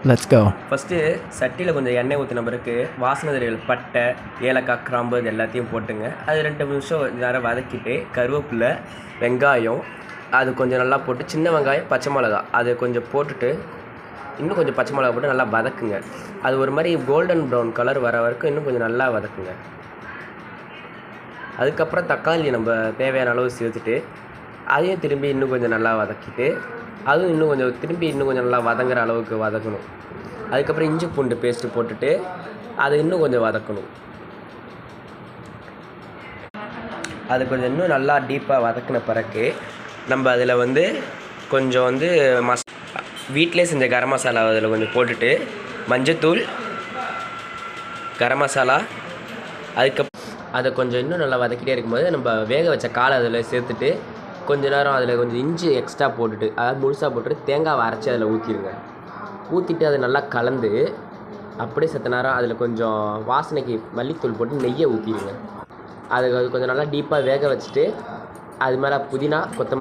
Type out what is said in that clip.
Let's go. First சட்டியில் கொஞ்சம் எண்ணெய் ஊற்றின பிறகு வாசனை திரைகள் பட்டை, ஏலக்காய், கிராம்பு இது எல்லாத்தையும் போட்டுங்க. அது 2 நிமிஷம் நேரம் வதக்கிட்டு கருவேப்பிலை, வெங்காயம் அது கொஞ்சம் நல்லா போட்டு, சின்ன வெங்காயம், பச்சை மிளகா அது கொஞ்சம் போட்டுட்டு இன்னும் கொஞ்சம் பச்சை மிளகா போட்டு நல்லா வதக்குங்க. அது ஒரு மாதிரி கோல்டன் ப்ரௌன் கலர் வர வரைக்கும் இன்னும் கொஞ்சம் நல்லா வதக்குங்க. அதுக்கப்புறம் தக்காளி நம்ம தேவையான அளவு சேர்த்துட்டு அதையும் திரும்பி இன்னும் கொஞ்சம் நல்லா வதக்கிட்டு அதுவும் இன்னும் கொஞ்சம் நல்லா வதங்குற அளவுக்கு வதக்கணும். அதுக்கப்புறம் இஞ்சி பூண்டு பேஸ்ட்டு போட்டுட்டு அதை இன்னும் கொஞ்சம் வதக்கணும். அது கொஞ்சம் இன்னும் நல்லா டீப்பாக வதக்கின பிறகு நம்ம அதில் கொஞ்சம் வீட்டிலே செஞ்ச கரம் மசாலா அதில் கொஞ்சம் போட்டுட்டு மஞ்சத்தூள், கரம் மசாலா, அதுக்கப்புறம் அதை கொஞ்சம் இன்னும் நல்லா வதக்கிட்டே இருக்கும்போது நம்ம வேக வச்ச காலை அதில் சேர்த்துட்டு கொஞ்ச நேரம் அதில் கொஞ்சம் இஞ்சி எக்ஸ்ட்ரா போட்டுட்டு, அதாவது முழுசாக போட்டுட்டு தேங்காவை அரைச்சி அதில் ஊற்றிடுங்க. ஊற்றிட்டு அதை நல்லா கலந்து அப்படியே செத்த நேரம் அதில் கொஞ்சம் வாசனைக்கு மல்லித்தூள் போட்டு நெய்யை ஊற்றிடுங்க. அது கொஞ்சம் நல்லா டீப்பாக வேக வச்சுட்டு அது மேலே புதினா, கொத்தமல்லி